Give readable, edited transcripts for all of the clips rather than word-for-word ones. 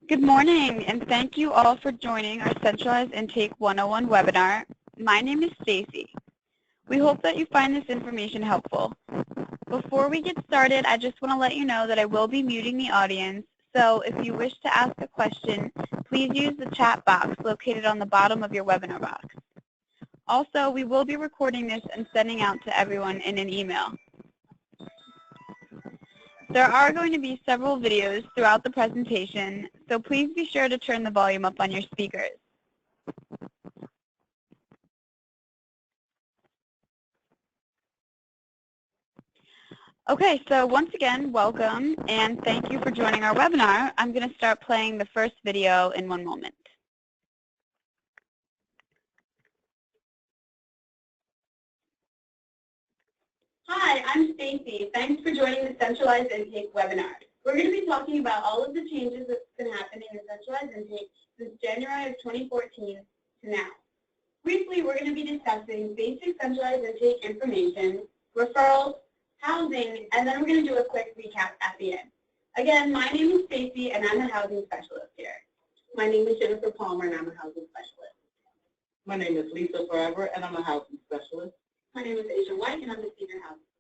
Good morning, and thank you all for joining our Centralized Intake 101 webinar. My name is Stacy. We hope that you find this information helpful. Before we get started, I just want to let you know that I will be muting the audience, so if you wish to ask a question, please use the chat box located on the bottom of your webinar box. Also, we will be recording this and sending out to everyone in an email. There are going to be several videos throughout the presentation, so please be sure to turn the volume up on your speakers. Okay, so once again, welcome, and thank you for joining our webinar. I'm going to start playing the first video in one moment. Hi, I'm Stacy. Thanks for joining the Centralized Intake webinar. We're going to be talking about all of the changes that's been happening in Centralized Intake since January of 2014 to now. Briefly, we're going to be discussing basic Centralized Intake information, referrals, housing, and then we're going to do a quick recap at the end. Again, my name is Stacy, and I'm a housing specialist here. My name is Jennifer Palmer, and I'm a housing specialist. My name is Lisa Forever, and I'm a housing specialist. My name is Asia White, and I'm the senior housing specialist.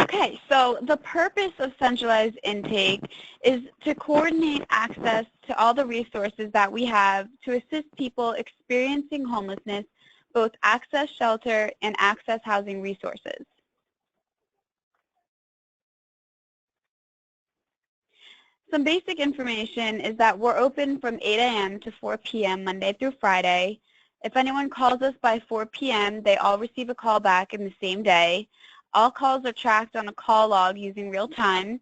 Okay, so the purpose of Centralized Intake is to coordinate access to all the resources that we have to assist people experiencing homelessness, both access shelter and access housing resources. Some basic information is that we're open from 8 a.m. to 4 p.m. Monday through Friday. If anyone calls us by 4 p.m., they all receive a call back in the same day. All calls are tracked on a call log using real time.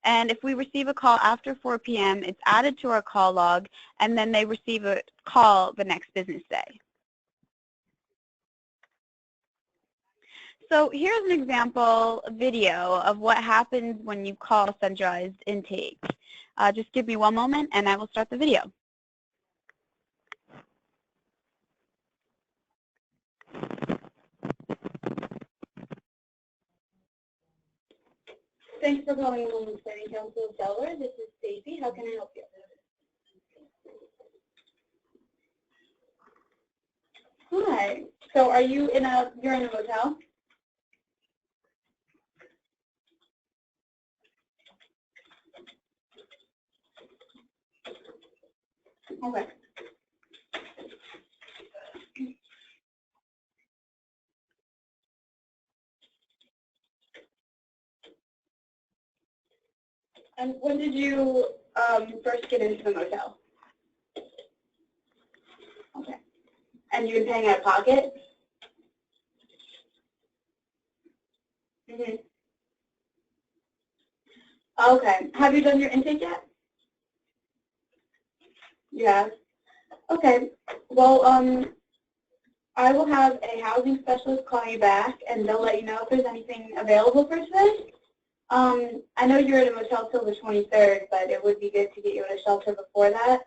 And if we receive a call after 4 p.m., it's added to our call log, and then they receive a call the next business day. So here's an example video of what happens when you call Centralized Intake. Just give me one moment and I will start the video. Thanks for calling Homeless Planning Council of Delaware. This is Stacy. How can I help you? Hi. So are you you're in a motel? Okay. And when did you first get into the motel? Okay. And you've been paying out of pocket? Mm-hmm. Okay. Have you done your intake yet? You have? Okay. Well, I will have a housing specialist call you back, and they'll let you know if there's anything available for today. I know you're at a motel till the 23rd, but it would be good to get you in a shelter before that.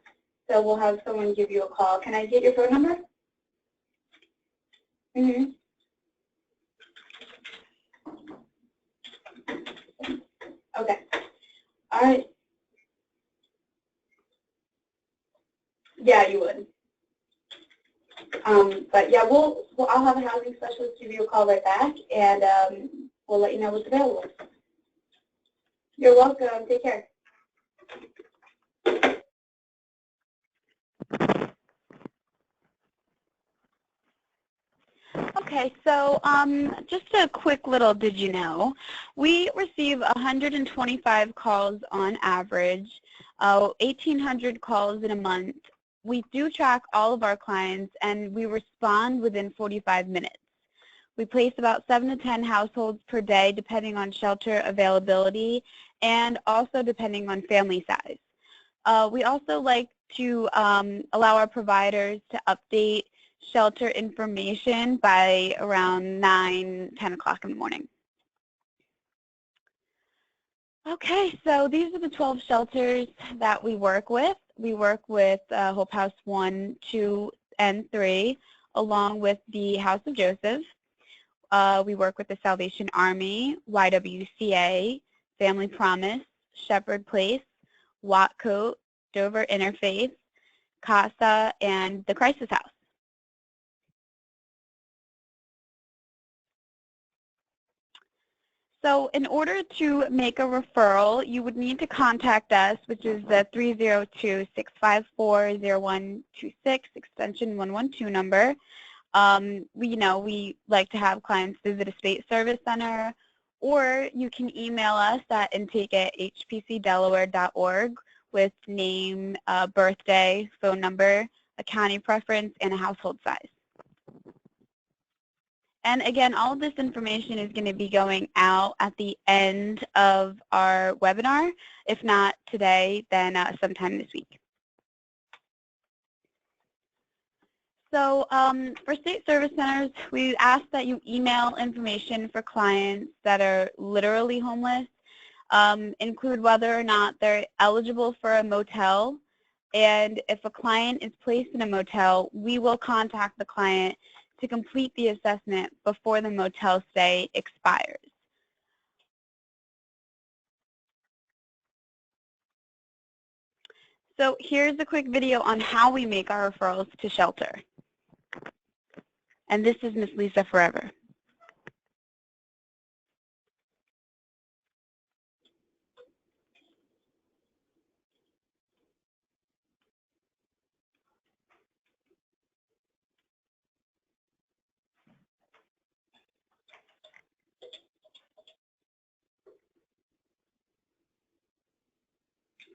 So we'll have someone give you a call. Can I get your phone number? Mm-hmm. Okay. All right. Yeah, you would. But yeah, I'll have a housing specialist give you a call right back, and we'll let you know what's available. You're welcome. Take care. Okay, so just a quick little did you know, we receive 125 calls on average, 1,800 calls in a month. We do track all of our clients, and we respond within 45 minutes. We place about 7 to 10 households per day depending on shelter availability and also depending on family size. We also like to allow our providers to update shelter information by around 9, 10 o'clock in the morning. Okay, so these are the 12 shelters that we work with. We work with Hope House 1, 2, and 3, along with the House of Joseph. We work with the Salvation Army, YWCA, Family Promise, Shepherd Place, Watcoat, Dover Interfaith, CASA, and the Crisis House. So in order to make a referral, you would need to contact us, which is the 302-654-0126 extension 112 number. We like to have clients visit a state service center, or you can email us at intake@hpcdelaware.org with name, birthday, phone number, a county preference, and a household size. And again, all of this information is going to be going out at the end of our webinar. If not today, then sometime this week. So for state service centers, we ask that you email information for clients that are literally homeless, include whether or not they're eligible for a motel, and if a client is placed in a motel, we will contact the client to complete the assessment before the motel stay expires. So here's a quick video on how we make our referrals to shelter. And this is Miss Lisa Forever.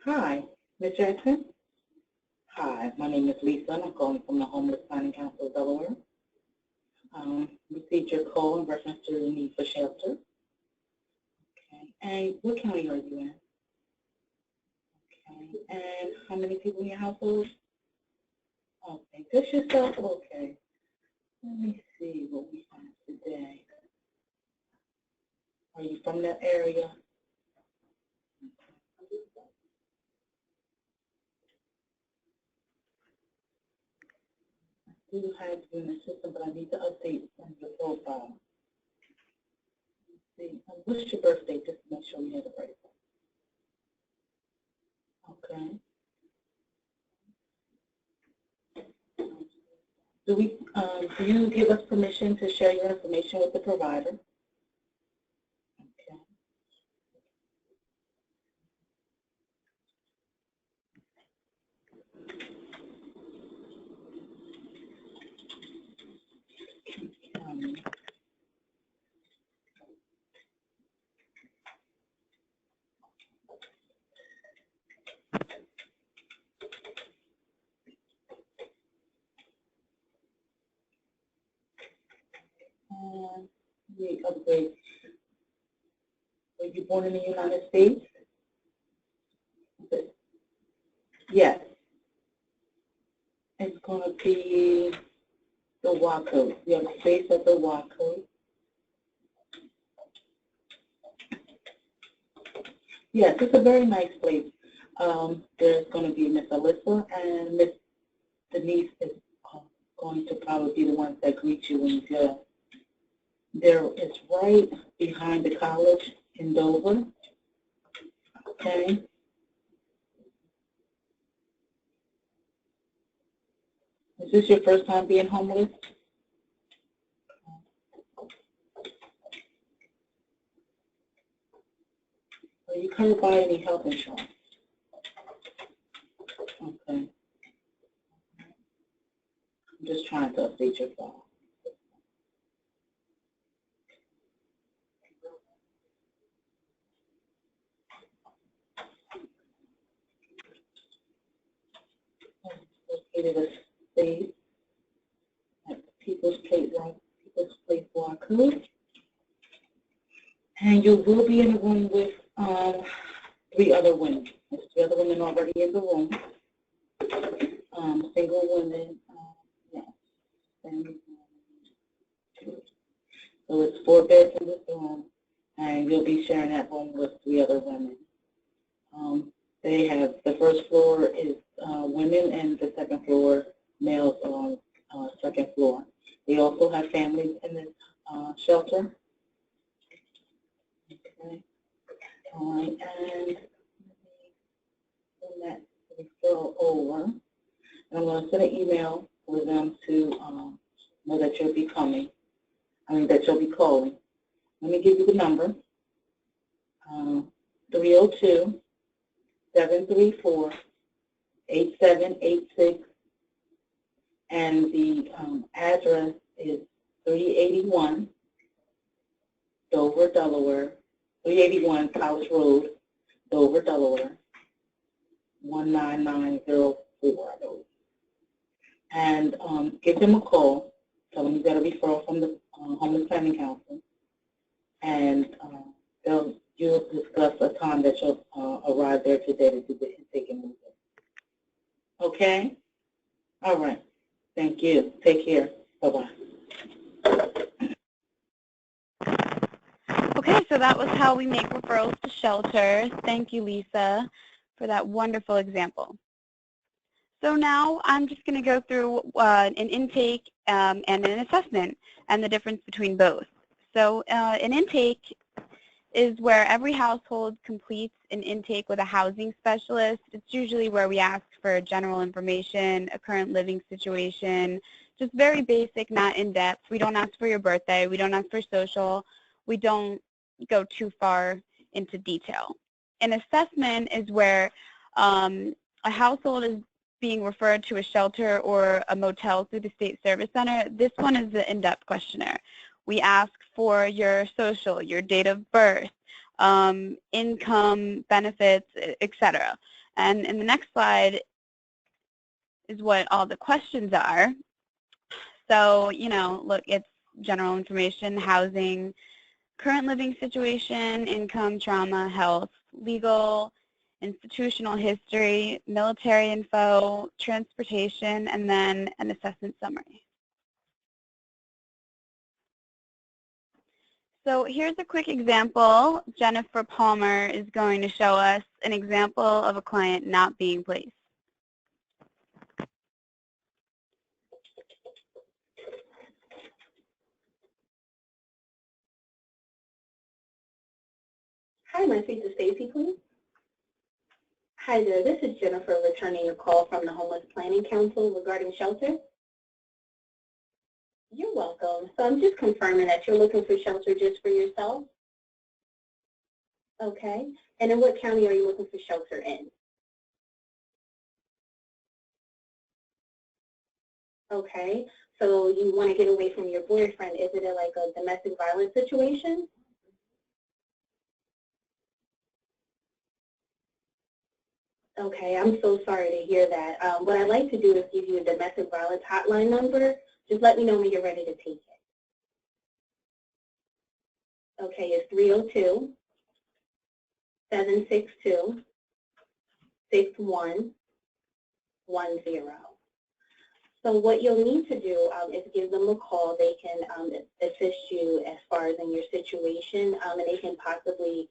Hi, Ms. Jackson. Hi, my name is Lisa, and I'm calling from the Homeless Planning Council of Delaware. Received your call in reference to the need for shelter. Okay, and what county are you in? Okay, and how many people in your household? Okay, just yourself? Okay. Let me see what we have today. Are you from that area? I do have you in the system, but I need to update on your profile. Let's see, what's your birthday, just to make sure we have the right one. Okay. Do you give us permission to share your information with the provider? Okay. The upgrade. Were you born in the United States? Yes. It's going to be the Watcoat. You have space at the Watcoat. Yes, it's a very nice place. There's going to be Miss Alyssa, and Miss Denise is going to probably be the ones that greet you when you go. There is right behind the college in Dover. Okay. Is this your first time being homeless? Are you covered by any health insurance? Okay. I'm just trying to update your file. Located a space at People's Place Watcoat. And you will be in a room with 3 other women. There's 3 other women already in the room. Single women, yes. So it's 4 beds in this room, and you'll be sharing that room with 3 other women. They have, the first floor is women, and the second floor, males on second floor. They also have families in this shelter. Okay. All right, and send that referral over. And I'm going to send an email for them to know that you'll be coming. That you'll be calling. Let me give you the number. 302-734-8786. And the address is 381 Dover, Delaware. 381 College Road, Dover, Delaware. 19904, I believe. And give them a call. Tell them you got a referral from the Homeless Planning Council. And you'll discuss a time that you'll arrive there today to do the intake and move in. Okay? All right. Thank you. Take care. Bye-bye. Okay, so that was how we make referrals to shelter. Thank you, Lisa, for that wonderful example. So now I'm just going to go through an intake and an assessment and the difference between both. So an intake is where every household completes an intake with a housing specialist. It's usually where we ask for general information, a current living situation, just very basic, not in-depth. We don't ask for your birthday. We don't ask for social. We don't go too far into detail. An assessment is where a household is being referred to a shelter or a motel through the State Service Center. This one is the in-depth questionnaire. We ask for your social, your date of birth, income, benefits, etc. And in the next slide is what all the questions are. So, you know, look, it's general information, housing, current living situation, income, trauma, health, legal, institutional history, military info, transportation, and then an assessment summary. So here's a quick example. Jennifer Palmer is going to show us an example of a client not being placed. Hi, may I speak to Stacy, please? Hi there, this is Jennifer returning a call from the Homeless Planning Council regarding shelter. You're welcome. So I'm just confirming that you're looking for shelter just for yourself? Okay. And in what county are you looking for shelter in? Okay. So you want to get away from your boyfriend. Is it like a domestic violence situation? Okay, I'm so sorry to hear that. What I'd like to do is give you a domestic violence hotline number. Just let me know when you're ready to take it. Okay, it's 302-762-6110. So what you'll need to do is give them a call. They can assist you as far as in your situation, and they can possibly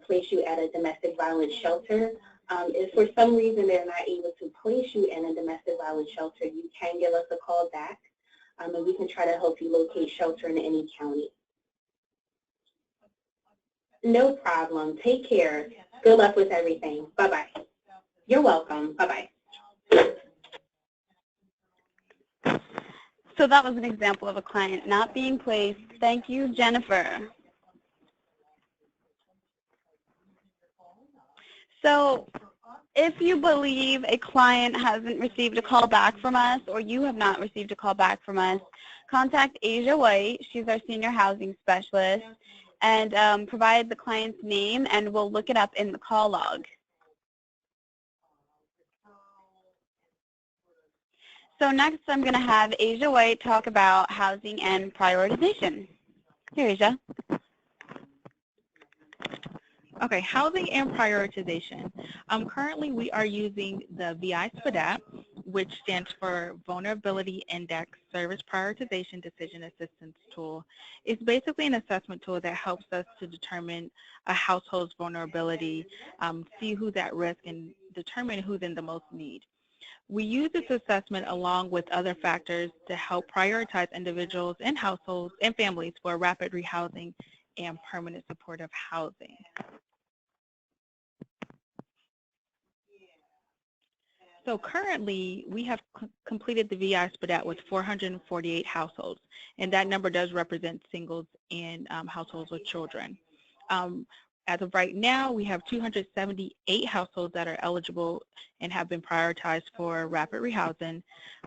place you at a domestic violence shelter. If for some reason they're not able to place you in a domestic violence shelter, you can give us a call back, and we can try to help you locate shelter in any county. No problem. Take care. Good luck with everything. Bye-bye. You're welcome. Bye-bye. So that was an example of a client not being placed. Thank you, Jennifer. So if you believe a client hasn't received a call back from us or you have not received a call back from us, contact Asia White. She's our senior housing specialist, and provide the client's name, and we'll look it up in the call log. So next I'm going to have Asia White talk about housing and prioritization. Here, Asia. Okay, housing and prioritization. Currently we are using the VI-SPDAT, which stands for Vulnerability Index Service Prioritization Decision Assistance Tool. It's basically an assessment tool that helps us to determine a household's vulnerability, see who's at risk, and determine who's in the most need. We use this assessment along with other factors to help prioritize individuals and households and families for rapid rehousing and permanent supportive housing. So currently, we have completed the VI-SPDAT with 448 households, and that number does represent singles and households with children. As of right now, we have 278 households that are eligible and have been prioritized for rapid rehousing.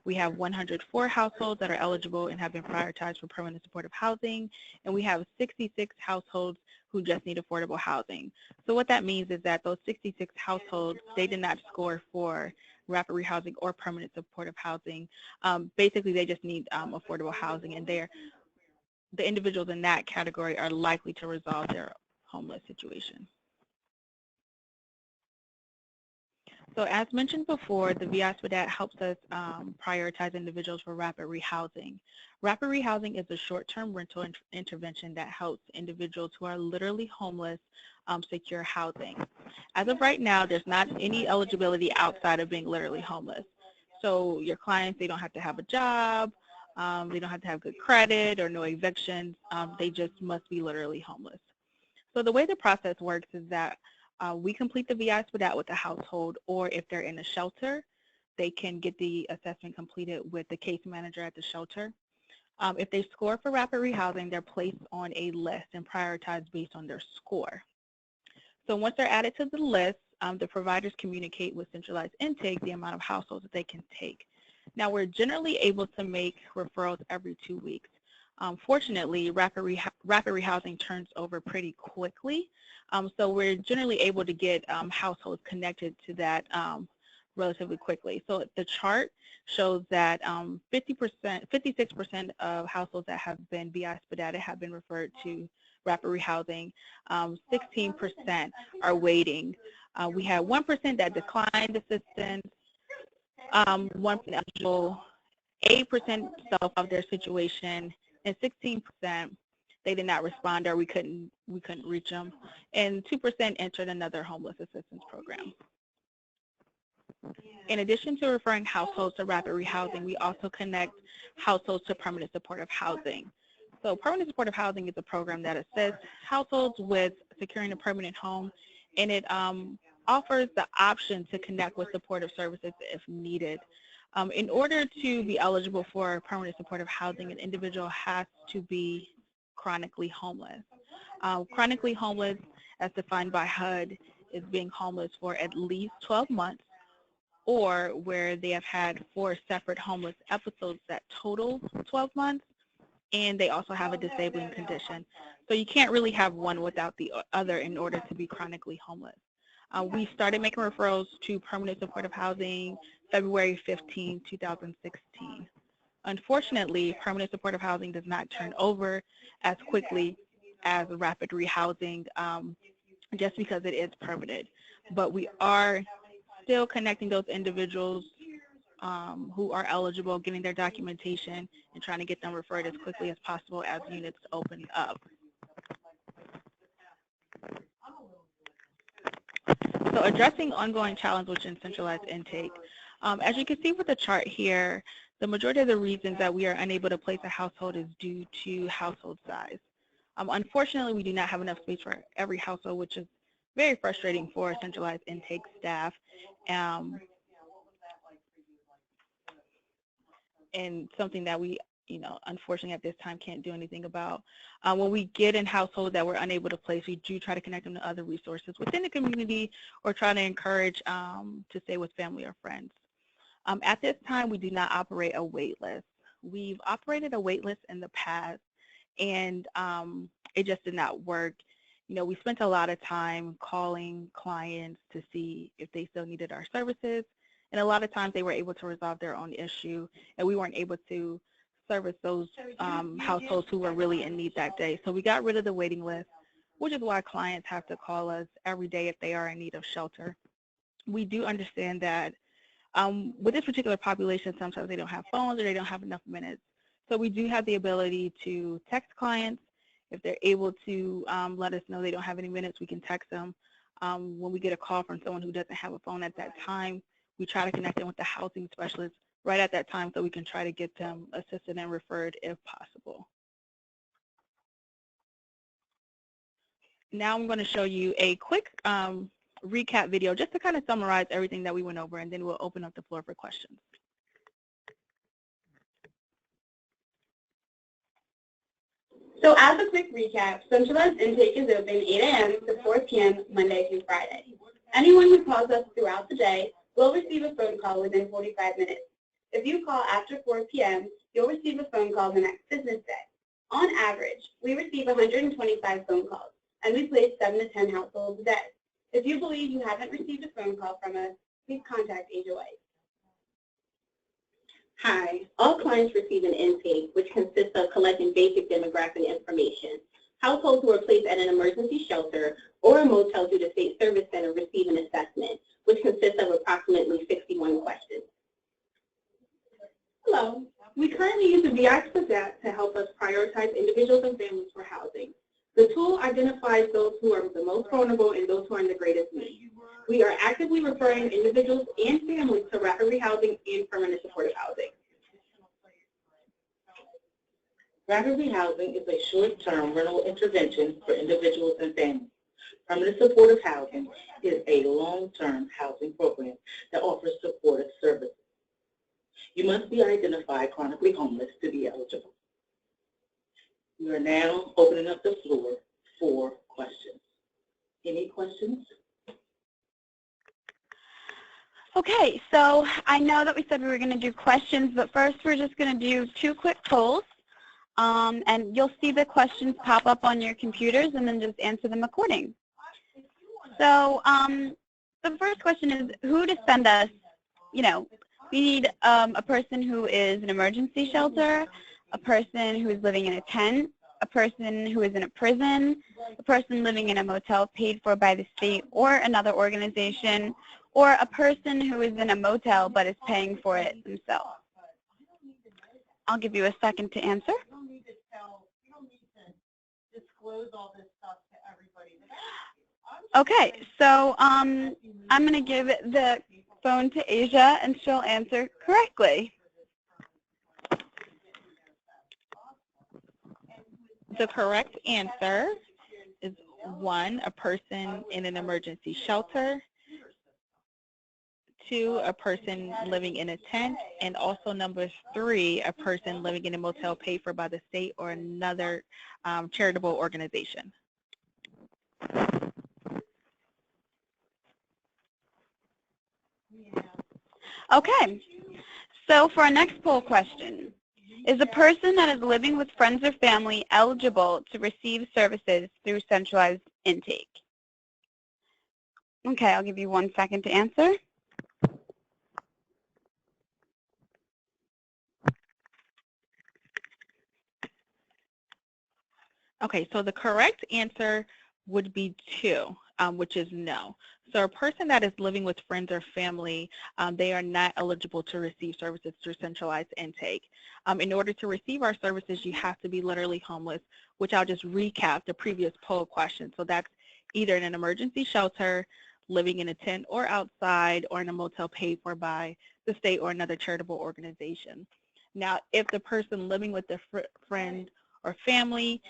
We have 104 households that are eligible and have been prioritized for permanent supportive housing, and we have 66 households who just need affordable housing. So what that means is that those 66 households, they did not score for rapid rehousing or permanent supportive housing. Basically, they just need affordable housing, and the individuals in that category are likely to resolve their homeless situation. So as mentioned before, the VI-SPDAT helps us prioritize individuals for rapid rehousing. Rapid rehousing is a short-term rental intervention that helps individuals who are literally homeless secure housing. As of right now, there's not any eligibility outside of being literally homeless. So your clients, they don't have to have a job, they don't have to have good credit or no evictions, they just must be literally homeless. So the way the process works is that we complete the VI-SPDAT with the household, or if they're in a shelter, they can get the assessment completed with the case manager at the shelter. If they score for rapid rehousing, they're placed on a list and prioritized based on their score. So once they're added to the list, the providers communicate with centralized intake the amount of households that they can take. Now, we're generally able to make referrals every 2 weeks. Fortunately, rapid rehousing turns over pretty quickly, so we're generally able to get households connected to that relatively quickly. So the chart shows that 56% of households that have been VI-SPDAT have been referred to rapid rehousing. 16% are waiting. We have 1% that declined assistance, 1% eligible, 8% self of their situation, and 16% they did not respond or we couldn't reach them, and 2% entered another homeless assistance program. In addition to referring households to rapid rehousing, we also connect households to permanent supportive housing. So permanent supportive housing is a program that assists households with securing a permanent home, and it offers the option to connect with supportive services if needed. In order to be eligible for permanent supportive housing, an individual has to be chronically homeless. Chronically homeless, as defined by HUD, is being homeless for at least 12 months, or where they have had 4 separate homeless episodes that total 12 months, and they also have a disabling condition. So you can't really have one without the other in order to be chronically homeless. We started making referrals to permanent supportive housing February 15, 2016. Unfortunately, permanent supportive housing does not turn over as quickly as rapid rehousing just because it is permanent. But we are still connecting those individuals who are eligible, getting their documentation, and trying to get them referred as quickly as possible as units open up. So addressing ongoing challenge within centralized intake. As you can see with the chart here, the majority of the reasons that we are unable to place a household is due to household size. Unfortunately, we do not have enough space for every household, which is very frustrating for centralized intake staff. And something that we, unfortunately at this time can't do anything about. When we get in households that we're unable to place, we do try to connect them to other resources within the community or try to encourage to stay with family or friends. At this time, we do not operate a wait list. We've operated a wait list in the past, and it just did not work. We spent a lot of time calling clients to see if they still needed our services, and a lot of times they were able to resolve their own issue, and we weren't able to service those households who were really in need that day. So we got rid of the waiting list, which is why clients have to call us every day if they are in need of shelter. We do understand that with this particular population, sometimes they don't have phones or they don't have enough minutes. So we do have the ability to text clients. If they're able to let us know they don't have any minutes, we can text them. When we get a call from someone who doesn't have a phone at that time, we try to connect them with the housing specialist right at that time so we can try to get them assisted and referred if possible. Now I'm going to show you a quick recap video just to kind of summarize everything that we went over, and then we'll open up the floor for questions. So as a quick recap, centralized intake is open 8 a.m. to 4 p.m. Monday through Friday. Anyone who calls us throughout the day will receive a phone call within 45 minutes. If you call after 4 p.m., you'll receive a phone call the next business day. On average, we receive 125 phone calls, and we place 7 to 10 households a day. If you believe you haven't received a phone call from us, please contact Asia White. Hi, all clients receive an intake, which consists of collecting basic demographic information. Households who are placed at an emergency shelter or a motel through the State Service Center receive an assessment, which consists of approximately 61 questions. Hello. We currently use the VI Spadap to help us prioritize individuals and families for housing. The tool identifies those who are the most vulnerable and those who are in the greatest need. We are actively referring individuals and families to rapid rehousing and permanent supportive housing. Rapid rehousing is a short-term rental intervention for individuals and families. Permanent supportive housing is a long-term housing program that offers supportive services. You must be identified chronically homeless to be eligible. We are now opening up the floor for questions. Any questions? Okay, so I know that we said we were going to do questions, but first we're just going to do 2 quick polls. And you'll see the questions pop up on your computers and then just answer them according. So the first question is who to send us. You know, we need a person who is an emergency shelter, a person who is living in a tent, a person who is in a prison, a person living in a motel paid for by the state or another organization, or a person who is in a motel but is paying for it themselves. I'll give you a second to answer. You don't need to disclose all this stuff to everybody. Okay, so I'm going to give the phone to Asia, and she'll answer correctly. The correct answer is 1, a person in an emergency shelter, 2, a person living in a tent, and also number 3, a person living in a motel paid for by the state or another charitable organization. Okay, so for our next poll question, is a person that is living with friends or family eligible to receive services through centralized intake? Okay, I'll give you 1 second to answer. Okay, so the correct answer would be 2, which is no. So a person that is living with friends or family, they are not eligible to receive services through centralized intake. In order to receive our services, you have to be literally homeless, which I'll just recap the previous poll question. So that's either in an emergency shelter, living in a tent or outside, or in a motel paid for by the state or another charitable organization. Now, if the person living with their friend or family,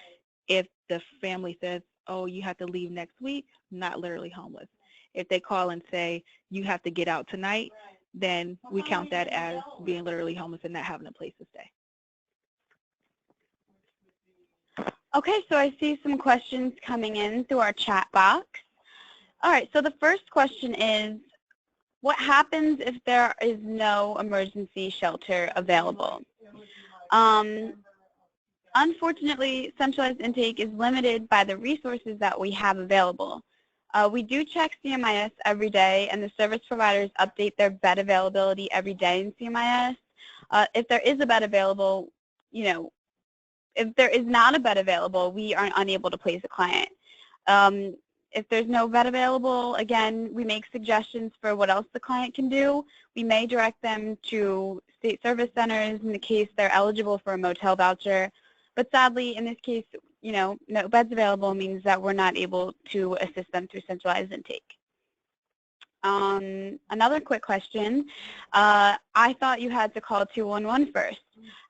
if the family says, oh, you have to leave next week, not literally homeless. If they call and say, you have to get out tonight, then we count that as being literally homeless and not having a place to stay. Okay, so I see some questions coming in through our chat box. All right, so the first question is, what happens if there is no emergency shelter available? Unfortunately, centralized intake is limited by the resources that we have available. We do check CMIS every day, and the service providers update their bed availability every day in CMIS. If there is a bed available, you know, if there is not a bed available, we are unable to place a client. If there's no bed available, again, we make suggestions for what else the client can do. We may direct them to state service centers in the case they're eligible for a motel voucher. But sadly, in this case, you know, no beds available means that we're not able to assist them through centralized intake. Another quick question. I thought you had to call 211 first.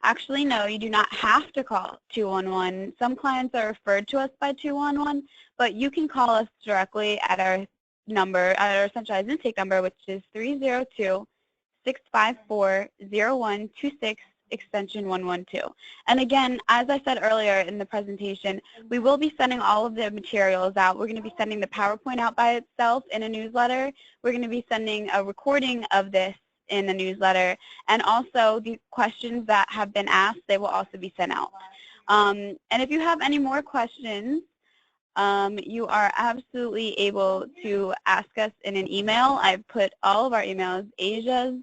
Actually, no, you do not have to call 211. Some clients are referred to us by 211, but you can call us directly at our number, at our centralized intake number, which is 302-654-0126, extension 112. And again, as I said earlier in the presentation, we will be sending all of the materials out. We're going to be sending the PowerPoint out by itself in a newsletter. We're going to be sending a recording of this in the newsletter, and also the questions that have been asked, they will also be sent out. And if you have any more questions, you are absolutely able to ask us in an email. I've put all of our emails, Asia's,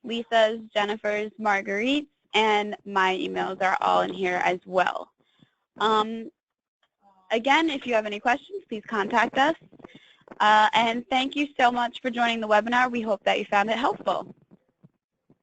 Lisa's, Jennifer's, Marguerite's, and my emails are all in here as well. Again, if you have any questions, please contact us. And thank you so much for joining the webinar. We hope that you found it helpful.